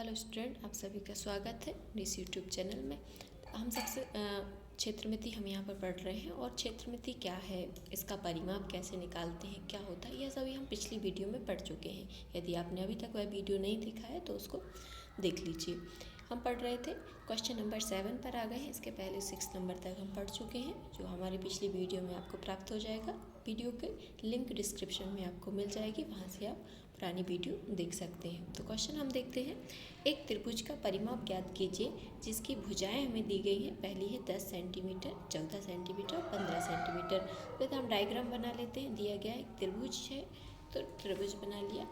Hello student, आप सभी का स्वागत है इस यूट्यूब चैनल में। हम सबसे क्षेत्रमिति हम यहाँ पर पढ़ रहे हैं और क्षेत्रमिति क्या है, इसका परिमाप कैसे निकालते हैं, क्या होता है, यह सभी हम पिछली वीडियो में पढ़ चुके हैं। यदि आपने अभी तक वह वीडियो नहीं देखा है तो उसको देख लीजिए। हम पढ़ रहे थे क्वेश्चन नंबर 7 पर आ गए हैं। इसके पहले 6 नंबर तक हम पढ़ चुके हैं, जो हमारी पिछली वीडियो में आपको प्राप्त हो जाएगा। वीडियो के लिंक डिस्क्रिप्शन में आपको मिल जाएगी, वहाँ से आप पुरानी वीडियो देख सकते हैं। तो क्वेश्चन हम देखते हैं। एक त्रिभुज का परिमाप ज्ञात कीजिए जिसकी भुजाएं हमें दी गई हैं। पहली है 10 सेंटीमीटर, 14 सेंटीमीटर और 15 सेंटीमीटर। तो हम डायग्राम बना लेते हैं। दिया गया एक त्रिभुज है, तो त्रिभुज बना लिया।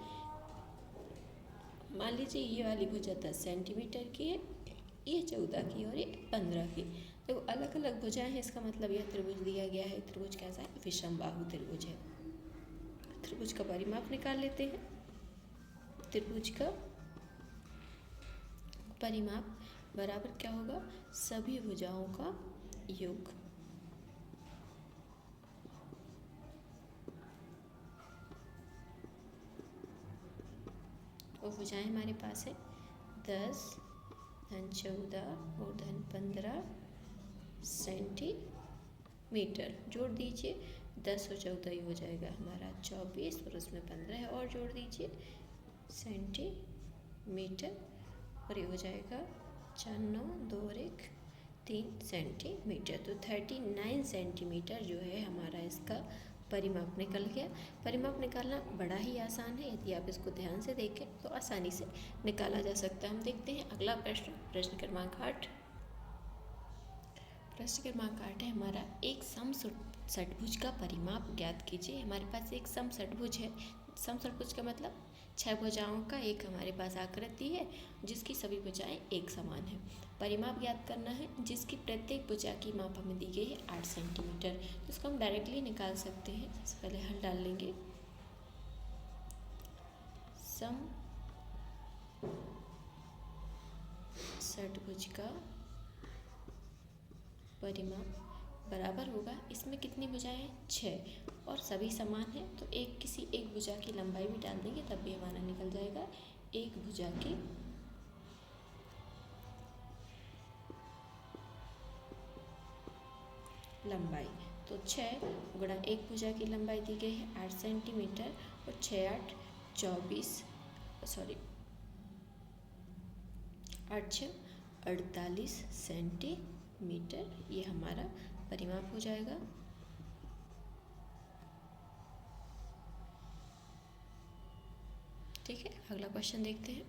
मान लीजिए ये वाली भुजा 10 सेंटीमीटर की है, ये 14 की और ये 15 की। तो अलग अलग भुजाएं हैं, इसका मतलब यह त्रिभुज दिया गया है। त्रिभुज कैसा है? विषमबाहु त्रिभुज है। त्रिभुज का परिमाप निकाल लेते हैं। त्रिभुज का परिमाप बराबर क्या होगा? सभी भुजाओं का योग। वो भुजाएं हमारे पास है 10, धन 14 और धन 15 सेंटीमीटर। जोड़ दीजिए, 10 और 14 ही हो जाएगा हमारा 24 और उसमें 15 है और जोड़ दीजिए सेंटीमीटर और ये हो जाएगा 4, 9, 2 और 1, 3 सेंटीमीटर। तो 39 सेंटीमीटर जो है हमारा इसका परिमाप निकल गया। परिमाप निकालना बड़ा ही आसान है, यदि आप इसको ध्यान से देखें तो आसानी से निकाला जा सकता है। हम देखते हैं अगला प्रश्न, प्रश्न क्रमांक 8। प्रश्न क्रमांक 8 है हमारा, एक समषटभुज का परिमाप ज्ञात कीजिए। हमारे पास एक समषटभुज है। समषटभुज का मतलब 6 भुजाओं का एक हमारे पास आकृति है जिसकी सभी भुजाएं एक समान है। परिमाप ज्ञात करना है जिसकी प्रत्येक भुजा की माप हमें दी गई है 8 सेंटीमीटर। तो इसको हम डायरेक्टली निकाल सकते हैं। सबसे पहले हल डाल लेंगे। समषटभुज का परिमाप बराबर होगा, इसमें कितनी भुजाएं हैं? 6 और सभी समान है। तो किसी एक भुजा की लंबाई भी डाल देंगे तब भी हमारा निकल जाएगा। एक भुजा की लंबाई, तो 6 गुणा एक भुजा की लंबाई दी गई है 8 सेंटीमीटर और 6, 8, 24, 8, 6, 48 सेंटीमीटर। ये हमारा परिमाप हो जाएगा। ठीक है, अगला क्वेश्चन देखते हैं।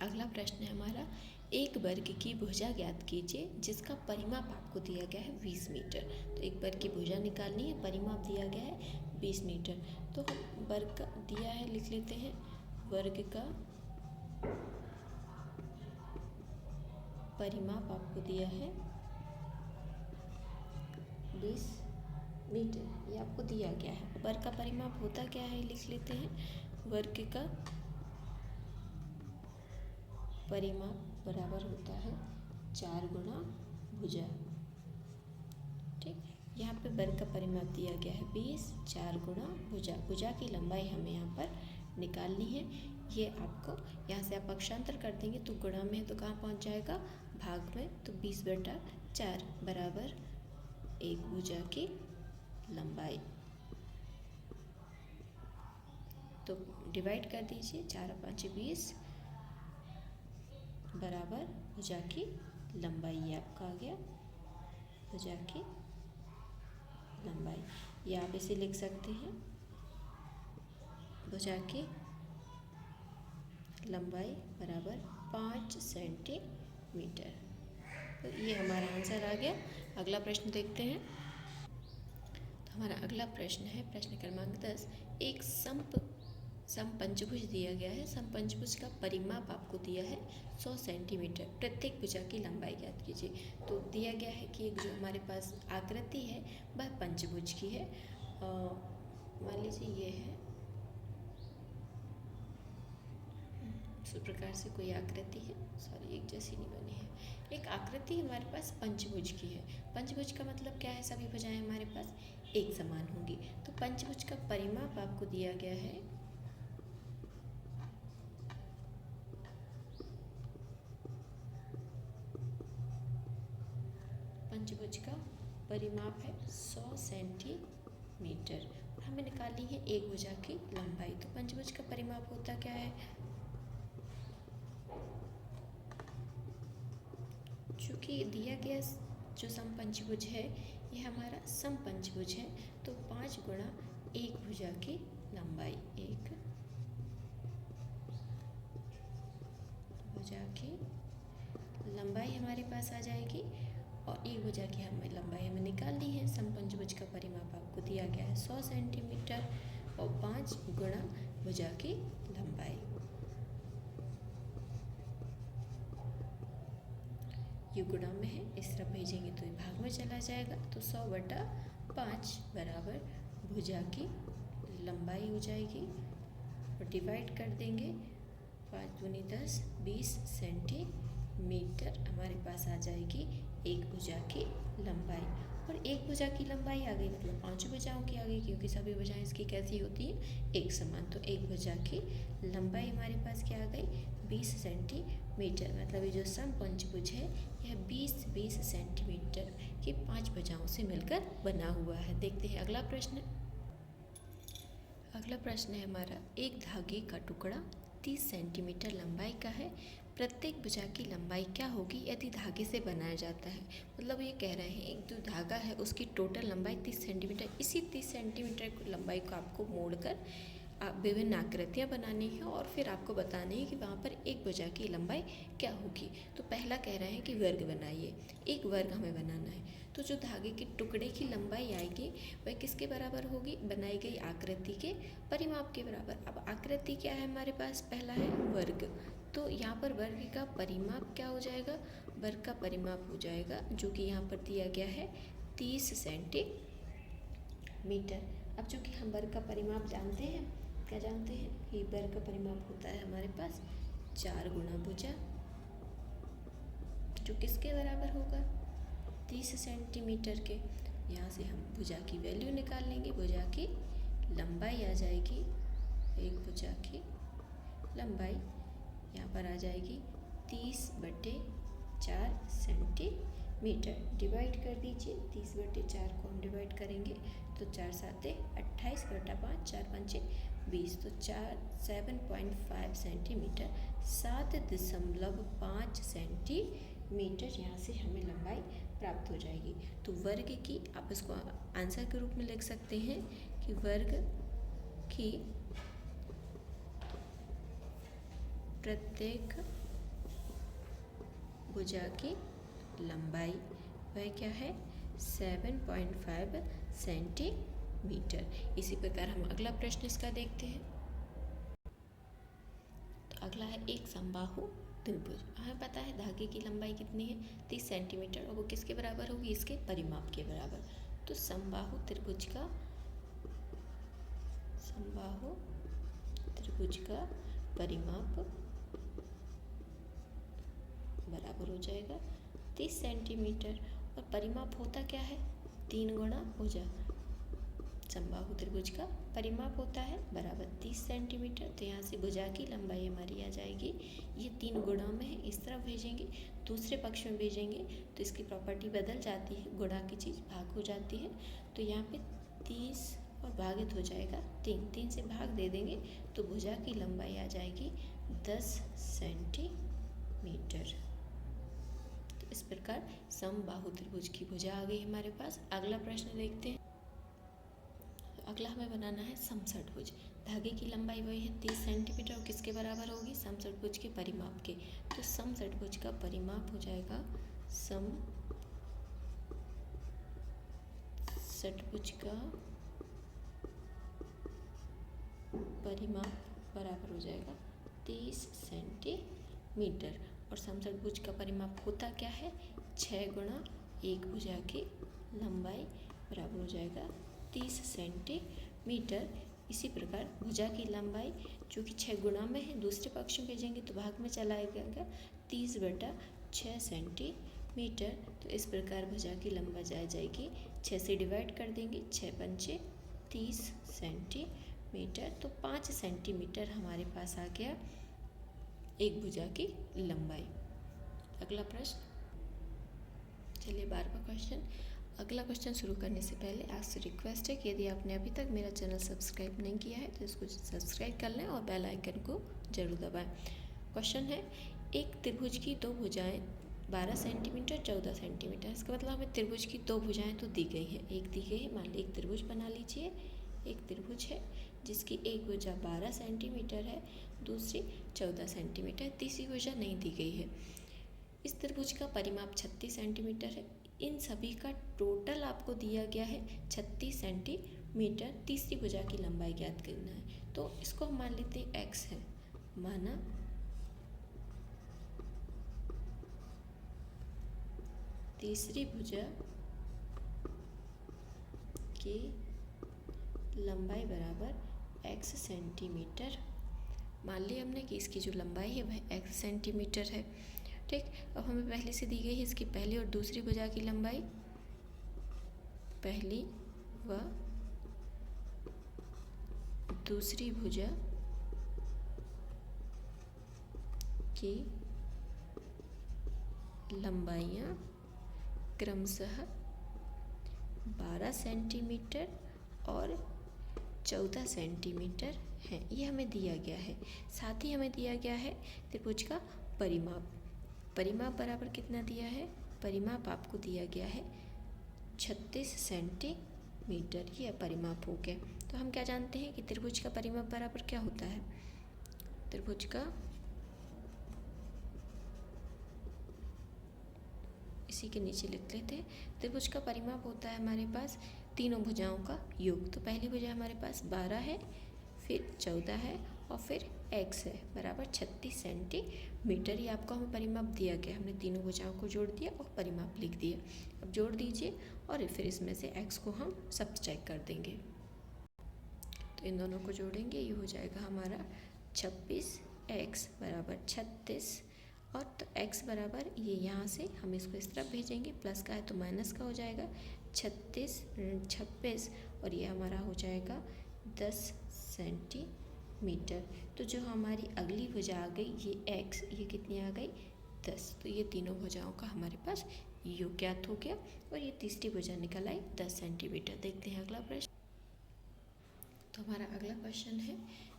अगला प्रश्न है हमारा, एक वर्ग की भुजा ज्ञात कीजिए जिसका परिमाप आपको दिया गया है 20 मीटर। तो एक वर्ग की भुजा निकालनी है, परिमाप दिया गया है 20 मीटर। तो हम वर्ग का दिया है, लिख लेते हैं। वर्ग का परिमाप आपको दिया है 20 मीटर, ये आपको दिया गया है। वर्ग का परिमाप होता क्या है, लिख लेते हैं। वर्ग का परिमाप बराबर होता है 4 गुणा भुजा। ठीक, यहाँ पे वर्ग का परिमाप दिया गया है 20, 4 गुणा भुजा। भुजा की लंबाई हमें यहाँ पर निकालनी है। ये आपको यहाँ से आप पक्षांतर कर देंगे तो गुणा में तो कहाँ पहुँच जाएगा? भाग में। तो 20/4 बराबर एक भुजा की लंबाई। तो डिवाइड कर दीजिए, 4 और 5 20 बराबर भुजा की लंबाई। ये आपका आ गया भुजा की लंबाई। या आप इसे लिख सकते हैं भुजा की लंबाई बराबर 5 सेंटीमीटर। तो ये हमारा आंसर आ गया। अगला प्रश्न देखते हैं। तो हमारा अगला प्रश्न है प्रश्न क्रमांक 10। एक समपंचभुज दिया गया है। समपंचभुज का परिमाप आपको दिया है 100 सेंटीमीटर। प्रत्येक भुजा की लंबाई ज्ञात कीजिए। तो दिया गया है कि एक जो हमारे पास आकृति है वह पंचभुज की है। मान लीजिए ये है, इस प्रकार से कोई आकृति है, एक जैसी नहीं बनी है। एक आकृति हमारे पास पंचभुज की है। पंचभुज का मतलब क्या है? सभी भुजाएं हमारे पास एक समान होंगी। तो पंचभुज का परिमाप आपको दिया गया है पंचभुज का परिमाप है 100 सेंटीमीटर। हमें निकालनी है एक भुजा की लंबाई। तो पंचभुज का परिमाप होता क्या है, चूँकि दिया गया जो समपंचभुज है यह हमारा समपंचभुज है, तो 5 गुणा एक भुजा की लंबाई, एक भुजा की लंबाई हमारे पास आ जाएगी और एक भुजा की हमें लंबाई हमें निकालनी है। समपंचभुज का परिमाप आपको दिया गया है 100 सेंटीमीटर और 5 गुणा भुजा की लंबाई। ये गुणा में है, इस तरफ भेजेंगे तो ये भाग में चला जाएगा, तो 100/5 बराबर भुजा की लंबाई हो जाएगी और डिवाइड कर देंगे 5 दूनी 10 20 सेंटीमीटर हमारे पास आ जाएगी एक भुजा की लंबाई। और एक भुजा की लंबाई आ गई मतलब 5 भुजाओं की आ गई, क्योंकि सभी भुजाएं इसकी कैसी होती हैं, एक समान। तो एक भुजा की लंबाई हमारे पास क्या आ गई, 20 सेंटीमीटर। मतलब ये जो समपंचभुज है यह 20-20 सेंटीमीटर की 5 भुजाओं से मिलकर बना हुआ है। देखते हैं अगला प्रश्न। अगला प्रश्न है हमारा, एक धागे का टुकड़ा 30 सेंटीमीटर लंबाई का है, प्रत्येक भुजा की लंबाई क्या होगी यदि धागे से बनाया जाता है। मतलब ये कह रहे हैं एक जो धागा है उसकी टोटल लंबाई 30 सेंटीमीटर, इसी 30 सेंटीमीटर लंबाई को आपको मोड़कर विभिन्न आकृतियाँ बनानी है और फिर आपको बताना है कि वहाँ पर एक भुजा की लंबाई क्या होगी। तो पहला कह रहे हैं कि वर्ग बनाइए, एक वर्ग हमें बनाना है। तो जो धागे के टुकड़े की लंबाई आएगी वह किसके बराबर होगी, बनाई गई आकृति के परिमाप के बराबर। अब आकृति क्या है हमारे पास, पहला है वर्ग, तो यहाँ पर वर्ग का परिमाप क्या हो जाएगा, वर्ग का परिमाप हो जाएगा जो कि यहाँ पर दिया गया है 30 सेंटीमीटर। अब चूँकि हम वर्ग का परिमाप जानते हैं, क्या जानते हैं कि वर्ग का परिमाप होता है हमारे पास 4 गुणा भुजा, जो किसके बराबर होगा, 30 सेंटीमीटर के। यहाँ से हम भुजा की वैल्यू निकाल लेंगे, भुजा की लंबाई आ जाएगी, एक भुजा की लंबाई यहाँ पर आ जाएगी 30/4 सेंटीमीटर। डिवाइड कर दीजिए, 30/4 को हम डिवाइड करेंगे तो 4 7 28/5 4 5 20, तो 7.5 सेंटीमीटर, 7.5 सेंटीमीटर यहाँ से हमें लंबाई प्राप्त हो जाएगी। तो वर्ग की आप इसको आंसर के रूप में लिख सकते हैं कि वर्ग की प्रत्येक भुजा की लंबाई वह क्या है, 7.5 सेंटीमीटर। इसी प्रकार हम अगला प्रश्न इसका देखते हैं। तो अगला है एक समबाहु त्रिभुज। हमें पता है धागे की लंबाई कितनी है, 30 सेंटीमीटर, और वो किसके बराबर होगी, इसके परिमाप के बराबर। तो समबाहु त्रिभुज का परिमाप बराबर हो जाएगा 30 सेंटीमीटर। और परिमाप होता क्या है, 3 गुणा भुजा। समबाहु त्रिभुज का परिमाप होता है बराबर 30 सेंटीमीटर। तो यहाँ से भुजा की लंबाई हमारी आ जाएगी, ये 3 गुणा में है, इस तरफ भेजेंगे, दूसरे पक्ष में भेजेंगे तो इसकी प्रॉपर्टी बदल जाती है, गुणा की चीज़ भाग हो जाती है। तो यहाँ पे 30 और भागित हो जाएगा 3 से भाग दे देंगे तो भुजा की लंबाई आ जाएगी 10 सेंटीमीटर। तो इस प्रकार समबाहु त्रिभुज की भुजा आ गई हमारे पास। अगला प्रश्न देखते हैं। अगला हमें बनाना है समषटभुज। धागे की लंबाई वही है 30 सेंटीमीटर और किसके बराबर होगी, समषटभुज के परिमाप के। तो समषटभुज का परिमाप हो जाएगा, समषटभुज का परिमाप बराबर हो जाएगा 30 सेंटीमीटर। और समषटभुज का परिमाप होता क्या है, 6 गुणा एक भुजा की लंबाई बराबर हो जाएगा 30 सेंटीमीटर। इसी प्रकार भुजा की लंबाई जो कि 6 गुणा में है, दूसरे पक्ष में भेजेंगे तो भाग में चला जाएगा 30/6 सेंटीमीटर। तो इस प्रकार भुजा की लंबाई आ जाएगी, 6 से डिवाइड कर देंगे, 6 पंचे 30 सेंटीमीटर। तो 5 सेंटीमीटर हमारे पास आ गया एक भुजा की लंबाई। अगला प्रश्न, चलिए 12वां क्वेश्चन। अगला क्वेश्चन शुरू करने से पहले आपसे रिक्वेस्ट है कि यदि आपने अभी तक मेरा चैनल सब्सक्राइब नहीं किया है तो इसको सब्सक्राइब कर लें और बेल आइकन को जरूर दबाएं। क्वेश्चन है, एक त्रिभुज की दो भुजाएं 12 सेंटीमीटर 14 सेंटीमीटर। इसका मतलब हमें त्रिभुज की दो भुजाएं तो दी गई हैं, एक दी गई है। मान ली एक त्रिभुज बना लीजिए, एक त्रिभुज है जिसकी एक भुजा 12 सेंटीमीटर है, दूसरी 14 सेंटीमीटर, तीसरी भुजा नहीं दी गई है। इस त्रिभुज का परिमाप 36 सेंटीमीटर है। इन सभी का टोटल आपको दिया गया है 36 सेंटीमीटर। तीसरी भुजा की लंबाई ज्ञात करना है। तो इसको हम मान लेते हैं x है, माना तीसरी भुजा की लंबाई बराबर x सेंटीमीटर। मान लिया हमने कि इसकी जो लंबाई है वह x सेंटीमीटर है। ठीक, अब हमें पहले से दी गई है इसकी पहली और दूसरी भुजा की लंबाई। पहली व दूसरी भुजा की लंबाइयाँ क्रमशः 12 सेंटीमीटर और 14 सेंटीमीटर है। ये हमें दिया गया है। साथ ही हमें दिया गया है त्रिभुज का परिमाप। परिमाप बराबर कितना दिया है? परिमाप आपको दिया गया है 36 सेंटीमीटर। ये परिमाप हो गया। तो हम क्या जानते हैं कि त्रिभुज का परिमाप बराबर क्या होता है? त्रिभुज का, इसी के नीचे लिख लेते हैं, त्रिभुज का परिमाप होता है हमारे पास तीनों भुजाओं का योग। तो पहली भुजा हमारे पास 12 है, फिर 14 है और फिर x है, बराबर 36 सेंटीमीटर। ये आपको हमें परिमाप दिया गया। हमने तीनों भुजाओं को जोड़ दिया और परिमाप लिख दिया। अब जोड़ दीजिए और फिर इसमें से x को हम सब्ट्रैक्ट कर देंगे। तो इन दोनों को जोड़ेंगे, ये हो जाएगा हमारा 26x बराबर 36। और तो x बराबर ये यहाँ से हम इसको इस तरफ भेजेंगे, प्लस का है तो माइनस का हो जाएगा 26 और ये हमारा हो जाएगा 10 सेंटीमीटर। तो जो हमारी अगली भुजा आ गई ये x, ये कितनी आ गई 10। तो ये तीनों भुजाओं का हमारे पास योग ज्ञात हो गया और ये तीसरी भुजा निकल आई 10 सेंटीमीटर। देखते हैं अगला प्रश्न। तो हमारा अगला क्वेश्चन है,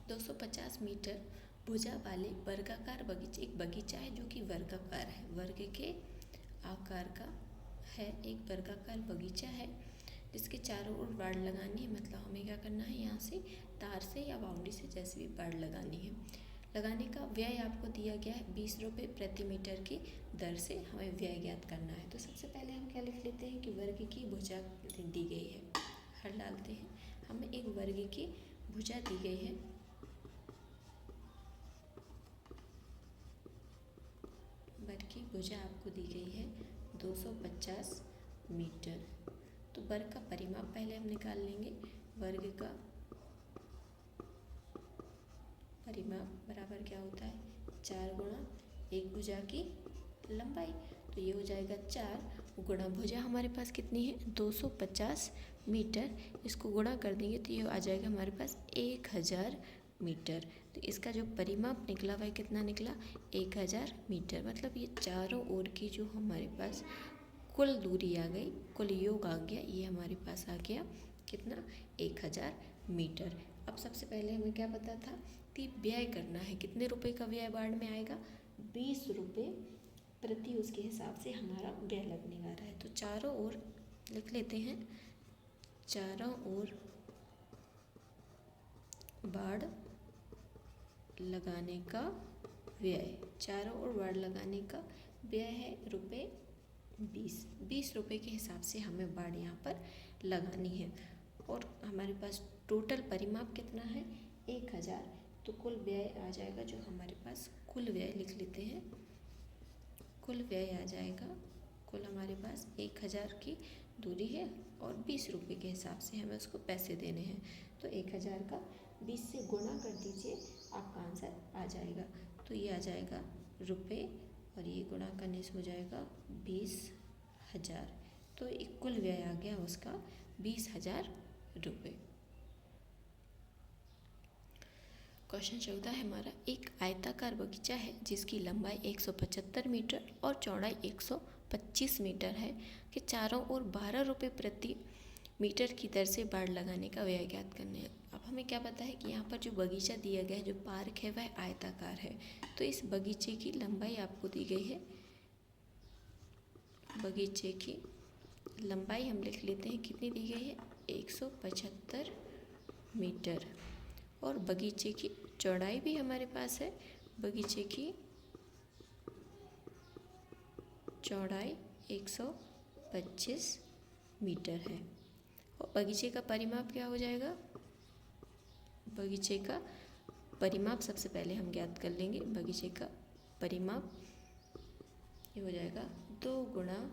250 मीटर भुजा वाले वर्गाकार बगीचे, एक बगीचा है जो कि वर्गाकार है, वर्ग के आकार का है, एक वर्गाकार बगीचा है जिसके चारों ओर बाड़ लगानी है। मतलब हमें क्या करना है, यहाँ से तार से या बाउंड्री से जैसे भी बाड़ लगानी है। लगाने का व्यय आपको दिया गया है 20 रुपये प्रति मीटर की दर से हमें व्यय ज्ञात करना है। तो सबसे पहले हम क्या लिख लेते हैं कि वर्ग की भुजा दी गई है। हल डालते हैं, हमें एक वर्ग की भुजा दी गई है, वर्ग की भुजा आपको दी गई है 250 मीटर। तो वर्ग का परिमाप पहले हम निकाल लेंगे। वर्ग का परिमाप बराबर क्या होता है, 4 गुणा एक भुजा की लंबाई। तो ये हो जाएगा 4 गुणा भुजा हमारे पास कितनी है 250 मीटर। इसको गुणा कर देंगे तो ये आ जाएगा हमारे पास 1000 मीटर। तो इसका जो परिमाप निकला वह कितना निकला 1000 मीटर। मतलब ये चारों ओर की जो हमारे पास कुल दूरी आ गई, कुल योग आ गया, ये हमारे पास आ गया कितना 1000 मीटर। अब सबसे पहले हमें क्या पता था कि व्यय करना है, कितने रुपए का व्यय बाड़ में आएगा 20 रुपये प्रति, उसके हिसाब से हमारा व्यय लगने वाला है। तो चारों ओर लिख लेते हैं, चारों ओर बाड़ लगाने का व्यय, चारों ओर बाड़ लगाने का व्यय है रुपये 20 रुपये के हिसाब से हमें बाड़ यहाँ पर लगानी है। और हमारे पास टोटल परिमाप कितना है 1000। तो कुल व्यय आ जाएगा, जो हमारे पास कुल व्यय लिख लेते हैं, कुल व्यय आ जाएगा, कुल हमारे पास 1000 की दूरी है और 20 रुपये के हिसाब से हमें उसको पैसे देने हैं। तो 1000 का 20 से गुणा कर दीजिए, आपका आंसर आ जाएगा। तो ये आ जाएगा रुपये और ये गुणा करने से हो जाएगा 20,000। तो एक कुल व्यय आ गया उसका 20,000 रुपये। क्वेश्चन 14 है हमारा, एक आयताकार बगीचा है जिसकी लंबाई 175 मीटर और चौड़ाई 125 मीटर है कि चारों ओर 12 रुपये प्रति मीटर की दर से बाड़ लगाने का व्यय ज्ञात करने हैं। अब हमें क्या पता है कि यहाँ पर जो बगीचा दिया गया है, जो पार्क है, वह आयताकार है। तो इस बगीचे की लंबाई आपको दी गई है, बगीचे की लंबाई हम लिख लेते हैं कितनी दी गई है, 175 मीटर। और बगीचे की चौड़ाई भी हमारे पास है, बगीचे की चौड़ाई 125 मीटर है। और बगीचे का परिमाप क्या हो जाएगा, बगीचे का परिमाप सबसे पहले हम ज्ञात कर लेंगे। बगीचे का परिमाप ये हो जाएगा 2 गुणा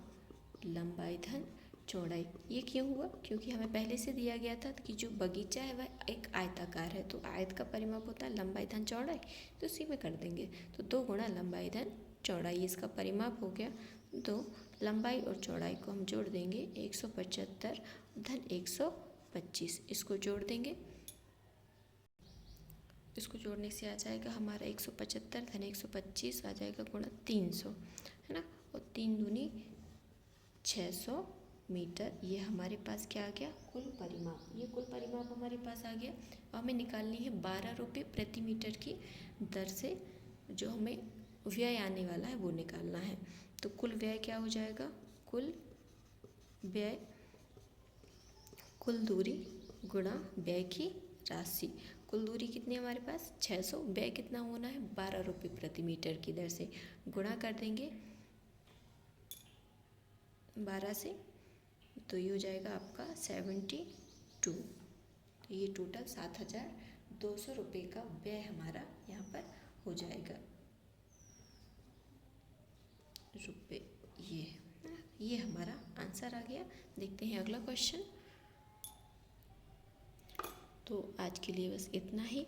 लंबाई धन चौड़ाई। ये क्यों हुआ, क्योंकि हमें पहले से दिया गया था कि जो बगीचा है वह एक आयताकार है, तो आयत का परिमाप होता है लंबाई धन चौड़ाई, तो उसी में कर देंगे। तो 2 गुणा लंबाई धन चौड़ाई इसका परिमाप हो गया। 2 लंबाई और चौड़ाई को हम जोड़ देंगे, 175 धन 125, इसको जोड़ देंगे। इसको जोड़ने से आ जाएगा हमारा 175 धन 125 आ जाएगा गुणा 300, है ना। और 3 दूनी 600 मीटर, ये हमारे पास क्या आ गया, कुल परिमाप। ये कुल परिमाप हमारे पास आ गया। अब हमें निकालनी है 12 रुपये प्रति मीटर की दर से जो हमें व्यय आने वाला है वो निकालना है। तो कुल व्यय क्या हो जाएगा, कुल व्यय कुल दूरी गुणा व्यय की राशि। कुल दूरी कितनी हमारे पास 600, व्यय कितना होना है 12 रुपये प्रति मीटर की दर से, गुणा कर देंगे 12 से, तो ये हो जाएगा आपका 72। तो ये टोटल 7200 रुपये का व्यय हमारा यहाँ पर हो जाएगा रुपये। ये हमारा आंसर आ गया। देखते हैं अगला क्वेश्चन। तो आज के लिए बस इतना ही।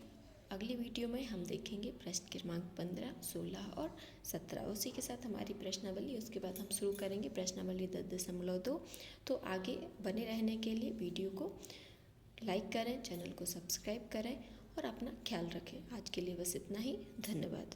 अगली वीडियो में हम देखेंगे प्रश्न क्रमांक 15, 16 और 17। उसी के साथ हमारी प्रश्नावली, उसके बाद हम शुरू करेंगे प्रश्नावली 10.2। तो आगे बने रहने के लिए वीडियो को लाइक करें, चैनल को सब्सक्राइब करें और अपना ख्याल रखें। आज के लिए बस इतना ही। धन्यवाद।